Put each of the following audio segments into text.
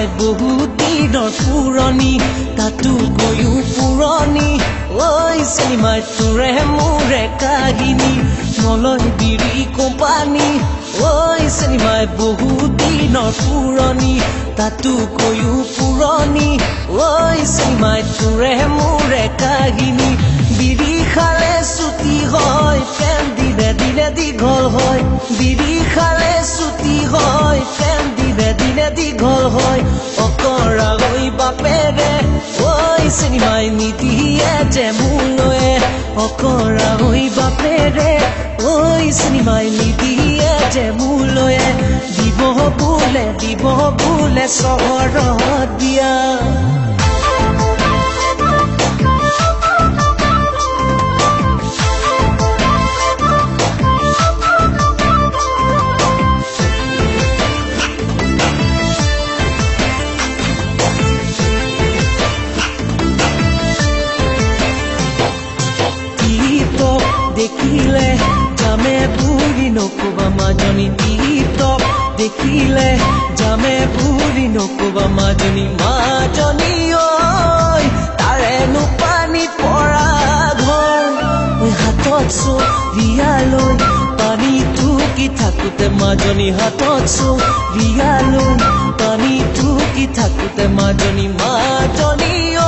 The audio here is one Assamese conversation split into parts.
চিনেমাই বহুত দিনৰ পুৰণি তাতো গৈও পুৰণি ঐ চিনেমাই তোৰে মোৰে কাহিনী মলয় বিৰি কোম্পানী ঐ চিনেমাই বহুত দিনৰ পুৰণি তাতো গৈও পুৰণি ঐ চিনেমাই তোৰে মোৰে কাহিনী বিৰি খালে ছুটি হয় প্ৰেম দিনে দিনে দীঘল হয় বিৰি খালে ছুটি হয় প্ৰেম দিনে দিনে দীঘল হয় অকৰা হৈ বাপেৰে ঐ চিনেমাই নিদিয়ে যে মোলৈ অকৰা হৈ বাপেৰে ঐ চিনেমাই নিদিয়ে যে মোলৈ দিব বোলে চহৰত বিয়া দেখিলে জামে বুঢ়ী নকবা মাজনী টিপটপ দেখিলে জামে বুঢ়ী নকবা মাজনী ঐ তাৰেনো পানী পৰা ঘৰ হাতত চৰিয়ালৈ পানী টুকি থাকোতে মাজনী হাতত চৰিয়ালৈ পানী টুকি থাকোতে মাজনী ঐ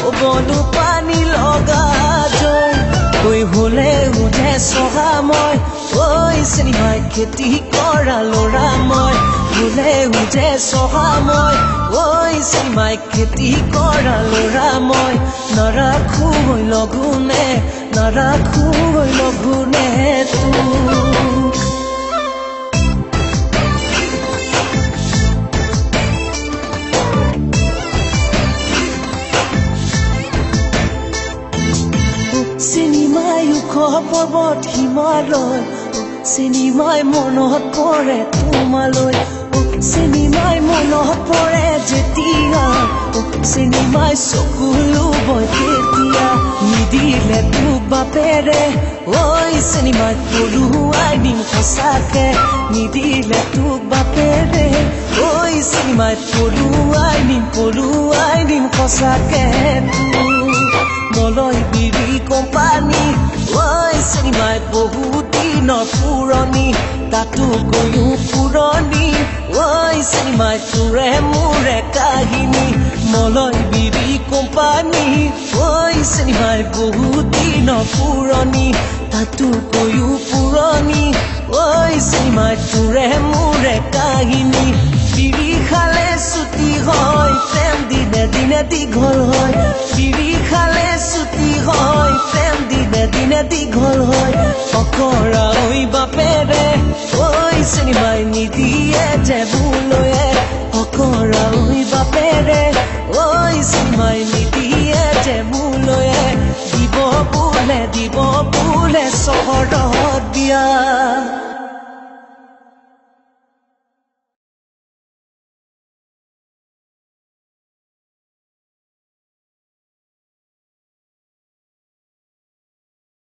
কবনো পানী লগা জয় কৈ হলে উঠে চহা মই ঐ চিনেমাই খেতি কৰা ল'ৰা মই হলে উঠে চহা মই ঐ চিনেমাই খেতি কৰা ল'ৰা মই নাৰাখো হৈ লঘোনে তোক চিনেমাই ওখ পৰ্বত হিমালয় চিনেমাই মনত পৰে তোমালৈ চিনেমাই মনত পৰে যেতিয়া চিনেমাই চকুলো বয় কেতিয়া নিদিলে তোক বাপেৰে ঐ চিনেমাই পলুৱাই দিম সঁচাকে নিদিলে তোক বাপেৰে ঐ চিনেমাই পলুৱাই দিম সঁচাকে মলয় বিৰি কোম্পানী ঐ চিনেমাই বহুত দিনৰ পুৰণি তাতো গৈও পুৰণি ঐ চিনেমাই তোৰে মোৰে কাহিনী মলয় বিৰি কোম্পানী ঐ চিনেমাই বহুত দিনৰ পুৰণি তাতো গৈও পুৰণি ঐ চিনেমাই তোৰে মোৰে কাহিনী বিৰি খালে ছুটি হয় প্ৰেম দিনে দিনে দীঘল হয় বিৰি খালে ছুটি হয় প্ৰেম দিনে দিনে দীঘল হয় অকৰা হৈ বাপেৰে ঐ চিনেমাই নিদিয়ে যে মোলৈ অকৰা হৈ বাপেৰে ঐ চিনেমাই নিদিয়ে যে মোলৈ দিব বোলে চহৰত বিয়া